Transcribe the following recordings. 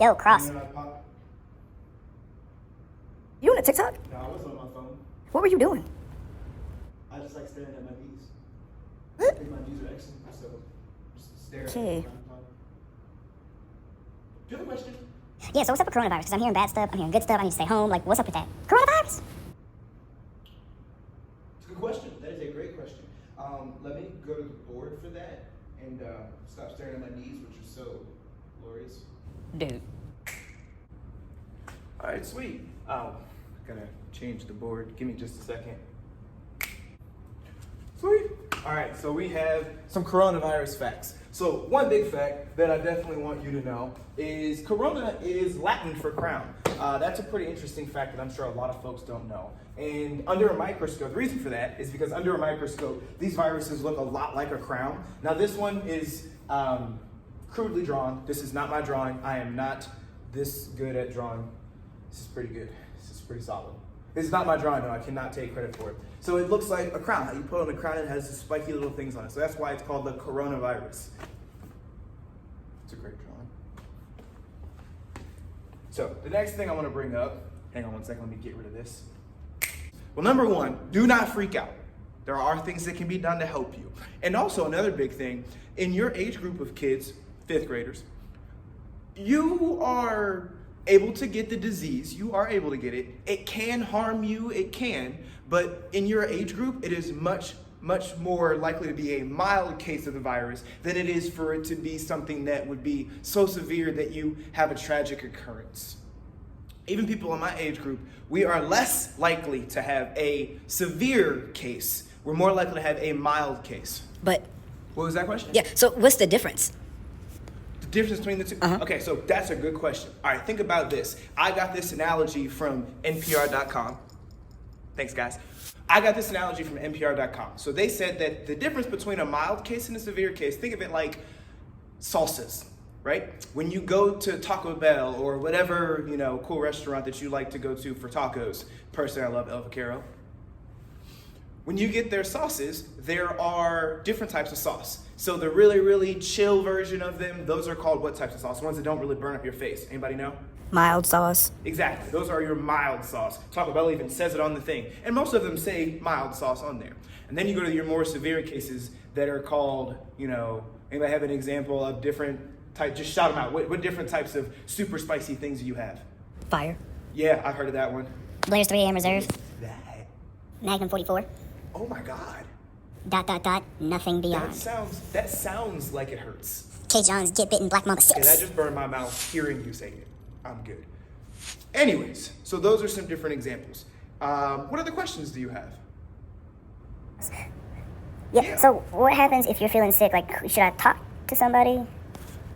Yo, Cross. And then I popped. You on a TikTok? No, I wasn't on my phone. What were you doing? I just like staring at my knees. I What? think my knees are excellent, so just stare Okay. at them. Do you have a question? Yeah, so what's up with coronavirus? Because I'm hearing bad stuff, I'm hearing good stuff, I need to stay home. Like, what's up with that? Coronavirus? It's a good question. That is a great question. Let me go to the board for that and stop staring at my knees, which are so glorious. Dude. All right, sweet. Gonna change the board. Give me just a second. Sweet. All right, so we have some coronavirus facts. So one big fact that I definitely want you to know is corona is Latin for crown. That's a pretty interesting fact that I'm sure a lot of folks don't know. And under a microscope, the reason for that is because under a microscope, these viruses look a lot like a crown. Now this one is crudely drawn. This is not my drawing. I am not this good at drawing. This is pretty good. This is pretty solid. This is not my drawing though. I cannot take credit for it. So it looks like a crown. How you put on the crown, it has the spiky little things on it. So that's why it's called the coronavirus. It's a great drawing. So the next thing I want to bring up, hang on one second, let me get rid of this. Well, number one, do not freak out. There are things that can be done to help you. And also another big thing, in your age group of kids, 5th graders, you are able to get the disease. You are able to get it. It can harm you, it can, but in your age group, it is much more likely to be a mild case of the virus than it is for it to be something that would be so severe that you have a tragic occurrence. Even people in my age group, we are less likely to have a severe case. We're more likely to have a mild case. But, What was that question? yeah, so what's the difference? The difference between the two? Uh-huh. Okay, so that's a good question. All right, think about this. I got this analogy from NPR.com. Thanks, guys. I got this analogy from NPR.com. So they said that the difference between a mild case and a severe case, think of it like salsas, right? When you go to Taco Bell or whatever, cool restaurant that you like to go to for tacos. Personally, I love El Vaquero. When you get their sauces, there are different types of sauce. So the really, really chill version of them, those are called what types of sauce? Ones that don't really burn up your face. Anybody know? Mild sauce. Exactly. Those are your mild sauce. Taco Bell even says it on the thing. And most of them say mild sauce on there. And then you go to your more severe cases that are called, anybody have an example of different types? Just shout them out. What different types of super spicy things do you have? Fire. Yeah, I've heard of that one. Blair's 3 AM Reserve. That. Magnum 44. Oh my God. ... Nothing beyond. That sounds like it hurts. K. John's Get Bitten Black Mamba Yeah, that 6. just burned my mouth hearing you say it. I'm good. Anyways, so those are some different examples. What other questions do you have? Yeah, so what happens if you're feeling sick? Like, should I talk to somebody?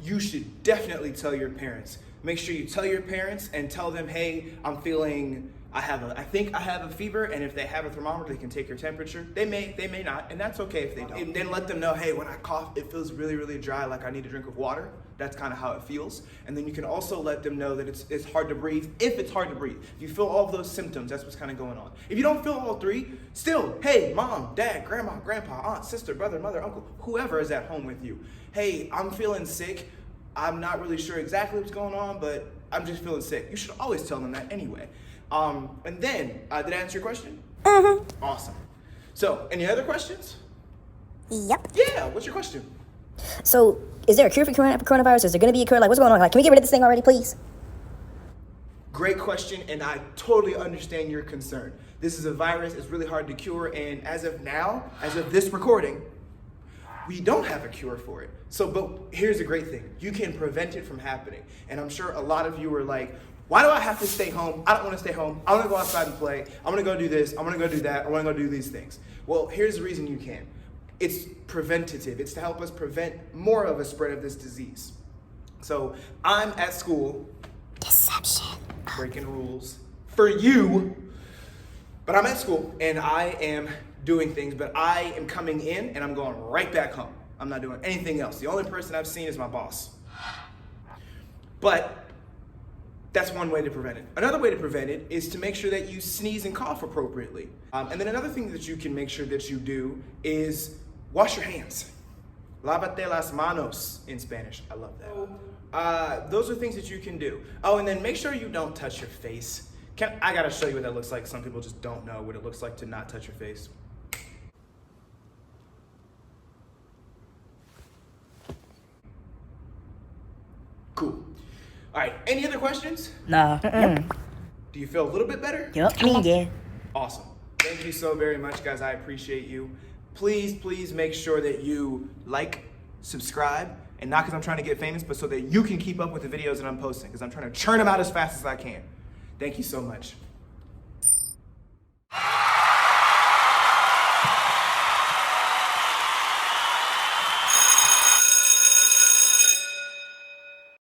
You should definitely tell your parents. Make sure you tell your parents and tell them, hey, I think I have a fever, and if they have a thermometer, they can take your temperature. They may not, and that's okay if they don't. And then let them know, hey, when I cough, it feels really, really dry, like I need a drink of water. That's kind of how it feels. And then you can also let them know that it's hard to breathe, if it's hard to breathe. If you feel all of those symptoms, that's what's kind of going on. If you don't feel all three, still, hey, mom, dad, grandma, grandpa, aunt, sister, brother, mother, uncle, whoever is at home with you. Hey, I'm feeling sick. I'm not really sure exactly what's going on, but I'm just feeling sick. You should always tell them that anyway. And then, did I answer your question? Mm-hmm. Awesome. So, any other questions? Yep. Yeah, what's your question? So, is there a cure for coronavirus? Is there going to be a cure? Like, what's going on? Like, can we get rid of this thing already, please? Great question, and I totally understand your concern. This is a virus, it's really hard to cure, and as of now, as of this recording, we don't have a cure for it. So, but here's the great thing. You can prevent it from happening. And I'm sure a lot of you are like, why do I have to stay home? I don't want to stay home. I want to go outside and play. I want to go do this. I want to go do that. I want to go do these things. Well, here's the reason you can. It's preventative. It's to help us prevent more of a spread of this disease. So I'm at school. Deception. Breaking rules for you. But I'm at school and I am doing things, but I am coming in and I'm going right back home. I'm not doing anything else. The only person I've seen is my boss. But that's one way to prevent it. Another way to prevent it is to make sure that you sneeze and cough appropriately. And then another thing that you can make sure that you do is wash your hands. Lávate las manos in Spanish. I love that. Those are things that you can do. Oh, and then make sure you don't touch your face. I gotta show you what that looks like. Some people just don't know what it looks like to not touch your face. Cool. All right, any other questions? Nah. Do you feel a little bit better? Yup. Me, yeah. Awesome. Thank you so very much, guys. I appreciate you. Please make sure that you like, subscribe, and not because I'm trying to get famous, but so that you can keep up with the videos that I'm posting, because I'm trying to churn them out as fast as I can. Thank you so much.